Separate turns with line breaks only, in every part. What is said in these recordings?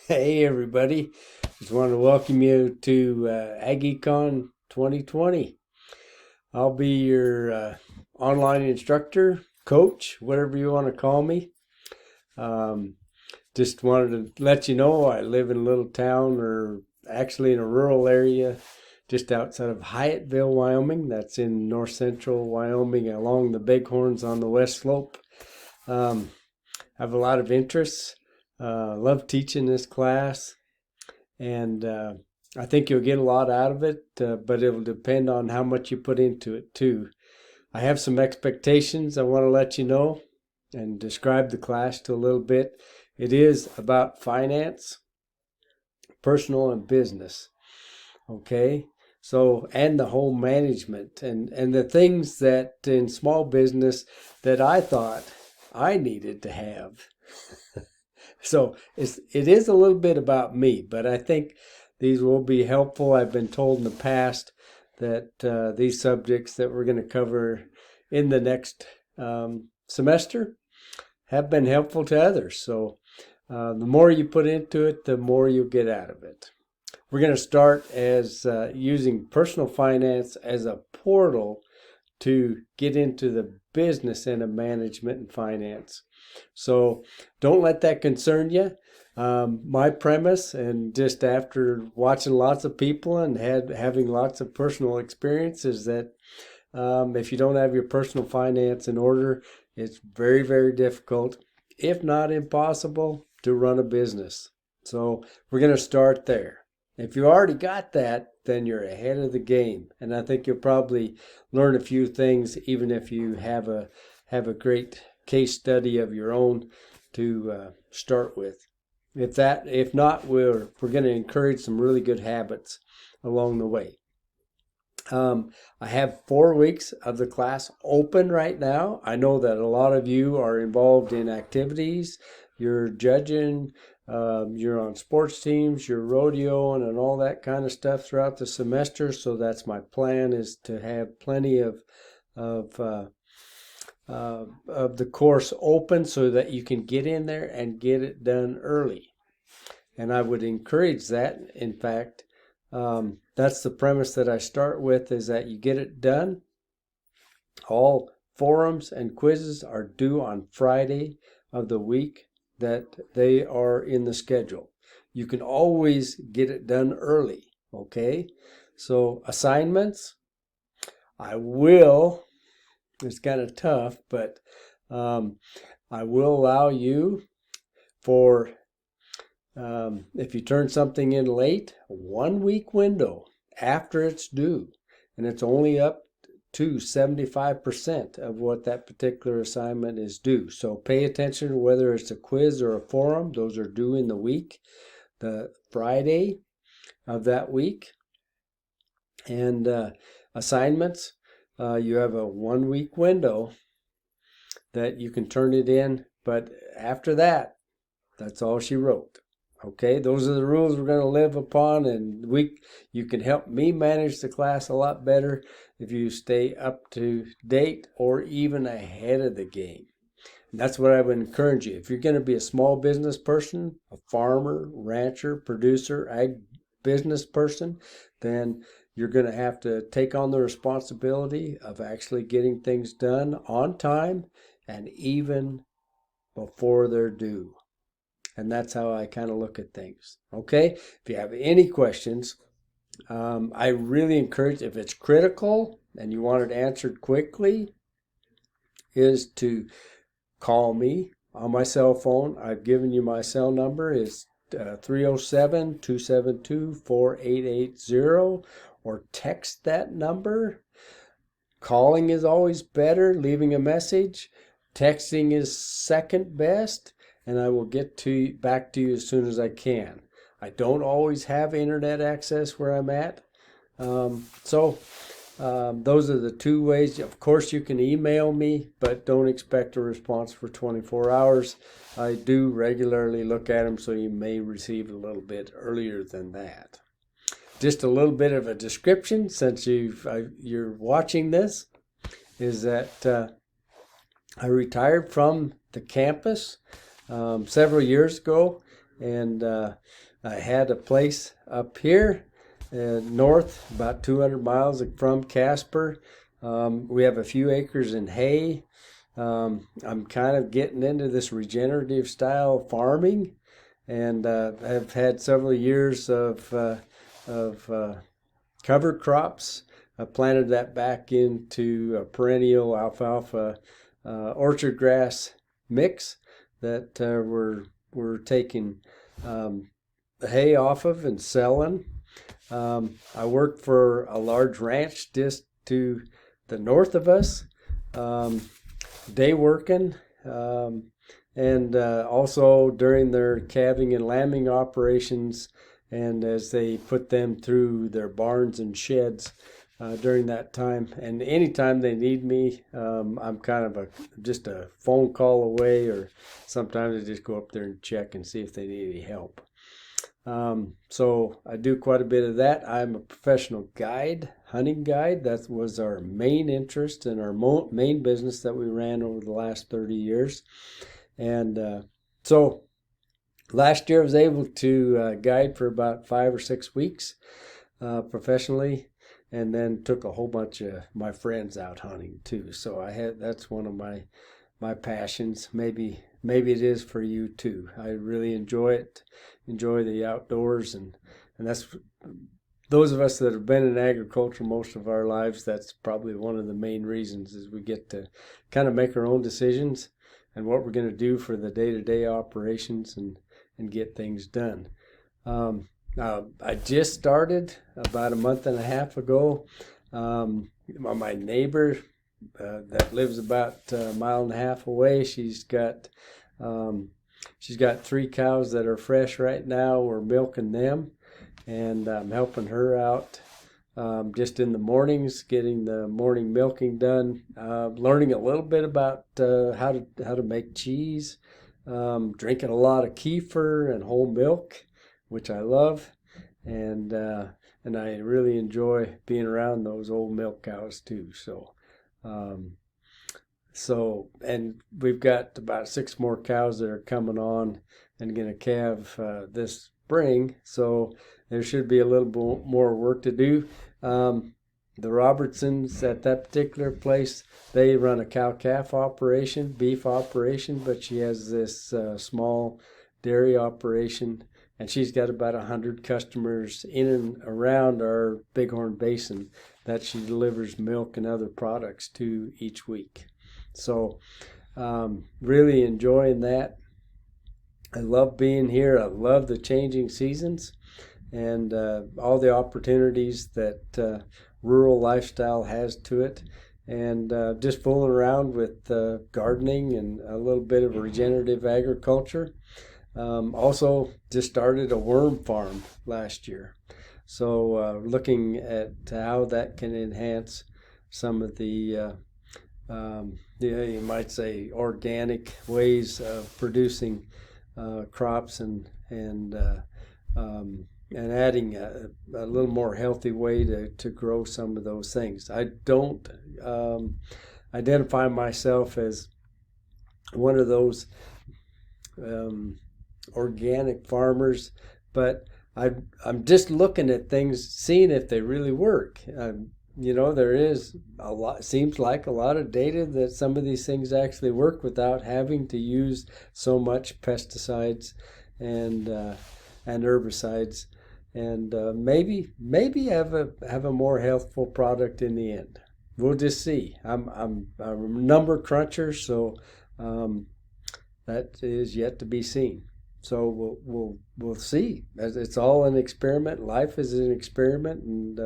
Hey everybody, just wanted to welcome you to AGECon 2020. I'll be your online instructor, coach, whatever you want to call me. Um, just wanted to let you know I live in a little town, or actually in a rural area just outside of Hyattville, Wyoming. That's in north central Wyoming along the Bighorns on the west slope. Um, I have a lot of interests. Love teaching this class. And I think you'll get a lot out of it, but it'll depend on how much you put into it too. I have some expectations I want to let you know and describe the class to a little bit. It is about finance, personal and business. Okay. So, and the whole management and the things that in small business that I thought I needed to have. So it is a little bit about me, but I think these will be helpful. I've been told in the past that these subjects that we're going to cover in the next semester have been helpful to others. So the more you put into it, the more you'll get out of it. We're going to start as using personal finance as a portal to get into the business end of management and finance. So don't let that concern you. My premise, and just after watching lots of people and having lots of personal experience, is that if you don't have your personal finance in order, it's very, very difficult, if not impossible, to run a business. So we're going to start there. If you already got that, then you're ahead of the game, and I think you'll probably learn a few things, even if you have a great case study of your own to start with. If not, we're going to encourage some really good habits along the way. I have 4 weeks of the class open right now. I know that a lot of you are involved in activities. You're judging, you're on sports teams, you're rodeoing and all that kind of stuff throughout the semester. So that's my plan, is to have plenty of the course open so that you can get in there and get it done early. And I would encourage that. In fact, that's the premise that I start with, is that you get it done. All forums and quizzes are due on Friday of the week that they are in the schedule. You can always get it done early, okay? So assignments, it's kind of tough, but I will allow you for, if you turn something in late, a 1 week window after it's due, and it's only up to 75% of what that particular assignment is due. So pay attention to whether it's a quiz or a forum. Those are due in the week, the Friday of that week. And assignments, you have a 1 week window that you can turn it in, but after that, that's all she wrote. Okay, those are the rules we're going to live upon, and you can help me manage the class a lot better if you stay up to date or even ahead of the game. And that's what I would encourage you. If you're going to be a small business person, a farmer, rancher, producer, ag business person, then you're going to have to take on the responsibility of actually getting things done on time and even before they're due. And that's how I kind of look at things. Okay, if you have any questions, I really encourage, if it's critical and you want it answered quickly, is to call me on my cell phone. I've given you my cell number. It's 307-272-4880, or text that number. Calling is always better. Leaving a message. Texting is second best, and I will get back to you as soon as I can. I don't always have internet access where I'm at. Those are the two ways. Of course, you can email me, but don't expect a response for 24 hours. I do regularly look at them, so you may receive a little bit earlier than that. Just a little bit of a description, since you're watching this, is that I retired from the campus several years ago, and I had a place up here north, about 200 miles from Casper. We have a few acres in hay. I'm kind of getting into this regenerative style farming, and I've had several years of cover crops. I planted that back into a perennial alfalfa orchard grass mix that we're taking hay off of and selling. I work for a large ranch just to the north of us, day working, and also during their calving and lambing operations, and as they put them through their barns and sheds during that time. And anytime they need me, I'm kind of just a phone call away, or sometimes I just go up there and check and see if they need any help. So I do quite a bit of that. I'm a professional guide, hunting guide. That was our main interest and our main business that we ran over the last 30 years. And so last year I was able to guide for about 5 or 6 weeks professionally, and then took a whole bunch of my friends out hunting too. So that's one of my passions. Maybe it is for you too. I really enjoy it, enjoy the outdoors, and that's those of us that have been in agriculture most of our lives, that's probably one of the main reasons, is we get to kind of make our own decisions and what we're going to do for the day-to-day operations and get things done. I just started about a month and a half ago. My neighbor that lives about a mile and a half away, she's got 3 cows that are fresh right now. We're milking them, and I'm helping her out just in the mornings, getting the morning milking done, learning a little bit about how to make cheese, drinking a lot of kefir and whole milk, which I love, and I really enjoy being around those old milk cows too. And we've got about 6 more cows that are coming on and going to calve this spring, so there should be a little more work to do. The Robertsons at that particular place, they run a cow-calf operation, beef operation, but she has this small dairy operation, and she's got about 100 customers in and around our Bighorn Basin that she delivers milk and other products to each week. So really enjoying that. I love being here. I love the changing seasons and all the opportunities that rural lifestyle has to it, and just fooling around with gardening and a little bit of regenerative agriculture. Also just started a worm farm last year, so looking at how that can enhance some of the you might say organic ways of producing crops and adding a little more healthy way to grow some of those things. I don't identify myself as one of those organic farmers, but I'm just looking at things, seeing if they really work. There is seems like a lot of data that some of these things actually work without having to use so much pesticides and herbicides, and maybe have a more healthful product in the end. We'll just see. I'm a number cruncher, so that is yet to be seen. So we'll see. It's all an experiment. Life is an experiment, and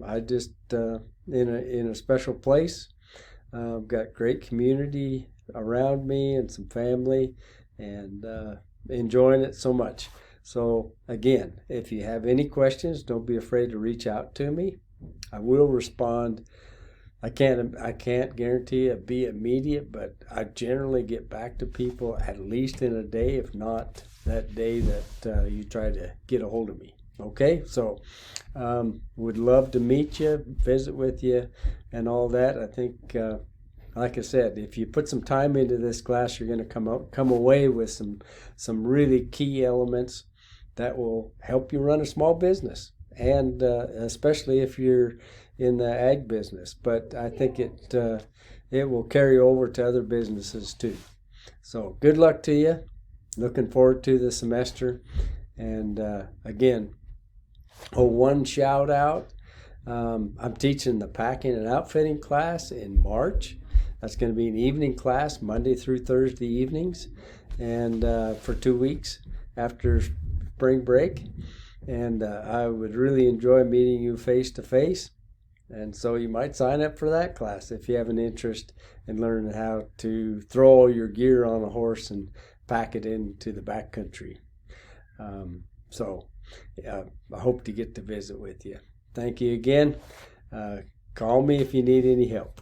I just in a special place. I've got great community around me and some family, and enjoying it so much. So again, if you have any questions, don't be afraid to reach out to me. I will respond. I can't guarantee it be immediate, but I generally get back to people at least in a day, if not that day that you try to get a hold of me. Okay, so would love to meet you, visit with you, and all that. I think like I said, if you put some time into this class, you're going to come away with some really key elements that will help you run a small business, and especially if you're in the ag business. But I think it will carry over to other businesses too. So good luck to you. Looking forward to the semester. And again, one shout out. I'm teaching the packing and outfitting class in March. That's going to be an evening class, Monday through Thursday evenings, and for 2 weeks after spring break. And I would really enjoy meeting you face to face. And so you might sign up for that class if you have an interest in learning how to throw all your gear on a horse and pack it into the backcountry. I hope to get to visit with you. Thank you again. Call me if you need any help.